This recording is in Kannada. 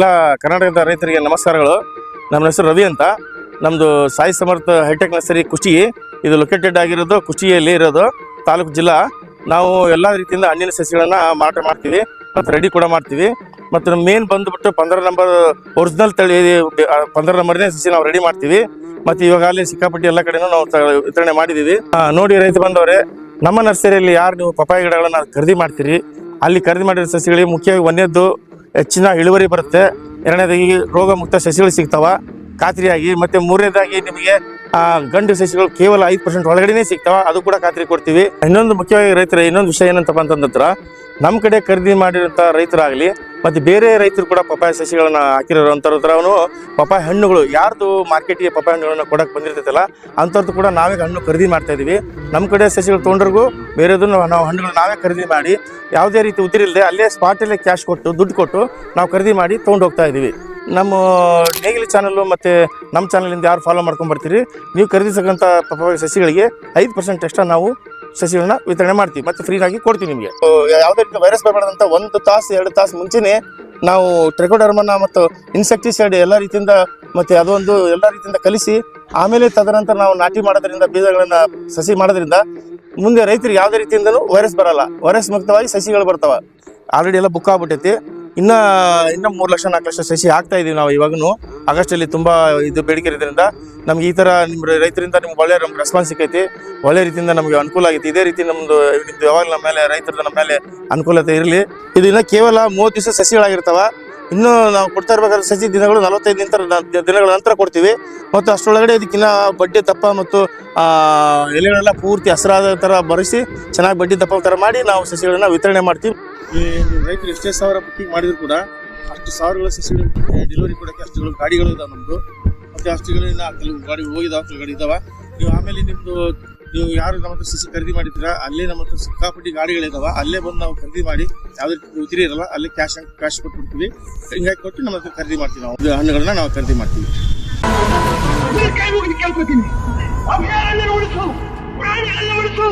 ಎಲ್ಲ ಕರ್ನಾಟಕದ ರೈತರಿಗೆ ನಮಸ್ಕಾರಗಳು. ನಮ್ಮ ಹೆಸರು ರವಿ ಅಂತ. ನಮ್ಮದು ಸಾಯಿ ಸಮರ್ಥ ಹೈಟೆಕ್ ನರ್ಸರಿ ಕುಷ್ಟಗಿ. ಇದು ಲೊಕೇಟೆಡ್ ಆಗಿರೋದು ಕುಷ್ಟಗಿಯಲ್ಲಿ ಇರೋದು, ತಾಲೂಕು ಜಿಲ್ಲಾ. ನಾವು ಎಲ್ಲ ರೀತಿಯಿಂದ ಹಣ್ಣಿನ ಸಸಿಗಳನ್ನು ಮಾರಾಟ ಮಾಡ್ತೀವಿ ಮತ್ತು ರೆಡಿ ಕೂಡ ಮಾಡ್ತೀವಿ. ಮತ್ತು ನಮ್ಮ ಮೇನ್ ಬಂದುಬಿಟ್ಟು 15 ನಂಬರ್ ಒರಿಜಿನಲ್ ತಳಿ 15 ನಂಬರ್ನೇ ಸಸಿ ನಾವು ರೆಡಿ ಮಾಡ್ತೀವಿ. ಮತ್ತು ಇವಾಗಲೇ ಸಿಕ್ಕಾಪಟ್ಟಿ ಎಲ್ಲ ಕಡೆನೂ ನಾವು ವಿತರಣೆ ಮಾಡಿದ್ದೀವಿ. ನೋಡಿ ರೈತ ಬಂದವರೇ, ನಮ್ಮ ನರ್ಸರಿಯಲ್ಲಿ ಯಾರು ನೀವು ಪಪ್ಪಾಯ ಗಿಡಗಳನ್ನು ಖರೀದಿ ಮಾಡ್ತೀರಿ, ಅಲ್ಲಿ ಖರೀದಿ ಮಾಡಿರೋ ಸಸಿಗಳಿಗೆ ಮುಖ್ಯವಾಗಿ ಒಂದೇದ್ದು ಹೆಚ್ಚಿನ ಇಳುವರಿ ಬರುತ್ತೆ, ಎರಡನೇದಾಗಿ ರೋಗ ಮುಕ್ತ ಸಸಿಗಳು ಸಿಗ್ತಾವ ಖಾತ್ರಿಯಾಗಿ, ಮತ್ತು ಮೂರನೇದಾಗಿ ನಿಮಗೆ ಗಂಡು ಸಸಿಗಳು ಕೇವಲ 5% ಒಳಗಡೆನೇ ಸಿಗ್ತಾವ, ಅದು ಕೂಡ ಖಾತ್ರಿ ಕೊಡ್ತೀವಿ. ಇನ್ನೊಂದು ಮುಖ್ಯವಾಗಿ ರೈತರ ಇನ್ನೊಂದು ವಿಷಯ ಏನಂತಪ್ಪ ಅಂತಂದ್ರೆ, ನಮ್ಮ ಕಡೆ ಖರೀದಿ ಮಾಡಿರೋಂಥ ರೈತರಾಗಲಿ ಮತ್ತು ಬೇರೆ ರೈತರು ಕೂಡ ಪಪ್ಪಾಯ ಸಸಿಗಳನ್ನು ಹಾಕಿರೋಂಥವ್ರು ಪಪ್ಪಾಯ ಹಣ್ಣುಗಳು ಯಾರ್ದು ಮಾರ್ಕೆಟಿಗೆ ಪಪ್ಪಾಯ ಹಣ್ಣುಗಳನ್ನು ಕೊಡೋಕೆ ಬಂದಿರ್ತೈತಲ್ಲ ಅಂಥವ್ರದ್ದು ಕೂಡ ನಾವೇ ಹಣ್ಣು ಖರೀದಿ ಮಾಡ್ತಾ ಇದ್ದೀವಿ. ನಮ್ಮ ಕಡೆ ಸಸಿಗಳು ತೊಗೊಂಡ್ರಿಗೂ ಬೇರೆದನ್ನು ನಾವು ಹಣ್ಣುಗಳು ನಾವೇ ಖರೀದಿ ಮಾಡಿ ಯಾವುದೇ ರೀತಿ ಉದಿರಿಲ್ಲದೆ ಅಲ್ಲೇ ಸ್ಪಾಟಲ್ಲೇ ಕ್ಯಾಶ್ ಕೊಟ್ಟು ದುಡ್ಡು ಕೊಟ್ಟು ನಾವು ಖರೀದಿ ಮಾಡಿ ತೊಗೊಂಡು ಹೋಗ್ತಾ ಇದ್ದೀವಿ. ನಮ್ಮ ನೇಗಿಲಿ ಚಾನಲ್ಲು ಮತ್ತು ನಮ್ಮ ಚಾನಲಿಂದ ಯಾರು ಫಾಲೋ ಮಾಡ್ಕೊಂಡು ಬರ್ತೀರಿ, ನೀವು ಖರೀದಿಸಕ್ಕಂಥ ಪಪ್ಪಾಯ ಸಸಿಗಳಿಗೆ 5% ಎಕ್ಸ್ಟ್ರಾ ನಾವು ಸಸಿಗಳನ್ನ ವಿತರಣೆ ಮಾಡ್ತೀವಿ ಮತ್ತು ಫ್ರೀಯಾಗಿ ಕೊಡ್ತೀವಿ ನಿಮಗೆ. ಯಾವುದೇ ರೀತಿ ವೈರಸ್ ಬರಬಾರ್ದಂತ 1 ತಾಸು 2 ತಾಸು ಮುಂಚೆನೇ ನಾವು ಟ್ರೈಕೋಡರ್ಮನ ಮತ್ತು ಇನ್ಸೆಕ್ಟಿಸೈಡ್ ಎಲ್ಲ ರೀತಿಯಿಂದ ಮತ್ತು ಅದೊಂದು ಎಲ್ಲ ರೀತಿಯಿಂದ ಕಲಿಸಿ ಆಮೇಲೆ ತದನಂತರ ನಾವು ನಾಟಿ ಮಾಡೋದ್ರಿಂದ, ಬೀಜಗಳನ್ನು ಸಸಿ ಮಾಡೋದ್ರಿಂದ ಮುಂದೆ ರೈತರಿಗೆ ಯಾವುದೇ ರೀತಿಯಿಂದಲೂ ವೈರಸ್ ಬರಲ್ಲ. ವೈರಸ್ ಮುಕ್ತವಾಗಿ ಸಸಿಗಳು ಬರ್ತಾವೆ. ಆಲ್ರೆಡಿ ಎಲ್ಲ ಬುಕ್ ಆಗ್ಬಿಟ್ಟೈತಿ. ಇನ್ನು 3 ಲಕ್ಷ 4 ಲಕ್ಷ ಸಸಿ ಹಾಕ್ತಾ ಇದೀವಿ ನಾವು. ಇವಾಗೂ ಆಗಸ್ಟಲ್ಲಿ ತುಂಬ ಇದು ಬೇಡಿಕೆ ಇರೋದ್ರಿಂದ ನಮ್ಗೆ ಈ ಥರ ನಿಮ್ಮ ರೈತರಿಂದ ನಿಮ್ಗೆ ಒಳ್ಳೆ ನಮ್ಗೆ ರೆಸ್ಪಾನ್ಸ್ ಸಿಕ್ಕೈತಿ. ಒಳ್ಳೆ ರೀತಿಯಿಂದ ನಮಗೆ ಅನುಕೂಲ ಆಗೈತಿ. ಇದೇ ರೀತಿ ನಿಮ್ಮದು ಯಾವಾಗ ನಮ್ಮ ಮೇಲೆ ರೈತರದ್ದು ನಮ್ಮ ಮೇಲೆ ಅನುಕೂಲತೆ ಇರಲಿ. ಇದು ಇನ್ನು ಕೇವಲ 30 ದಿವಸ ಸಸಿಗಳಾಗಿರ್ತಾವೆ. ಇನ್ನೂ ನಾವು ಕೊಡ್ತಾ ಇರ್ಬೇಕಾದ್ರೆ ಸಸಿ ದಿನಗಳು 45 ದಿನಗಳ ನಂತರ ಕೊಡ್ತೀವಿ. ಮತ್ತು ಅಷ್ಟರೊಳಗಡೆ ಇದಕ್ಕಿನ್ನ ಬಡ್ಡಿ ದಪ್ಪ ಮತ್ತು ಎಲೆಗಳೆಲ್ಲ ಪೂರ್ತಿ ಹಸಿರಾದ ಥರ ಬರೆಸಿ ಚೆನ್ನಾಗಿ ಬಡ್ಡಿ ದಪ್ಪ ಥರ ಮಾಡಿ ನಾವು ಸಸಿಗಳನ್ನ ವಿತರಣೆ ಮಾಡ್ತೀವಿ. ಈ ರೈತರು ಎಷ್ಟೇ ಸಾವಿರ ಬುಕ್ಕಿಂಗ್ ಮಾಡಿದ್ರು ಕೂಡ ಅಷ್ಟು ಸಾವಿರಗಳ ಸಸಿಗಳು ಡೆಲಿವರಿ ಕೊಡೋಕ್ಕೆ ಅಷ್ಟುಗಳು ಗಾಡಿಗಳು ಇದಾವೆ ನಮ್ಮದು. ಮತ್ತು ಅಷ್ಟುಗಳಿಂದ ಕೆಲವು ಗಾಡಿಗಳು ಹೋಗಿದಾವೆ, ಕೆಲವು ಗಾಡಿ ಇದ್ದಾವೆ. ನೀವು ಆಮೇಲೆ ನೀವು ಯಾರು ನಮ್ಮ ಹತ್ರ ಸಸಿ ಖರೀದಿ ಮಾಡಿದ್ದೀರಾ ಅಲ್ಲೇ ನಮ್ಮ ಹತ್ರ ಸಿಕ್ಕಾಪಟ್ಟಿ ಗಾಡಿಗಳಿದಾವೆ, ಅಲ್ಲೇ ಬಂದು ನಾವು ಖರೀದಿ ಮಾಡಿ ಯಾವುದೇ ರೀತಿ ಉದಿರಿ ಇರಲ್ಲ, ಅಲ್ಲೇ ಕ್ಯಾಶ್ ಕೊಟ್ಬಿಡ್ತೀವಿ. ಹಿಂಗಾಗಿ ಕೊಟ್ಟು ನಮ್ಮ ಹತ್ರ ಖರೀದಿ ಮಾಡ್ತೀವಿ. ನಾವು ಹಣ್ಣುಗಳನ್ನ ನಾವು ಖರೀದಿ ಮಾಡ್ತೀವಿ. ಅಭಿಯಾನ ಉಳಿಸು, ಪ್ರಾಣಿಗಳನ್ನ ಉಳಿಸು,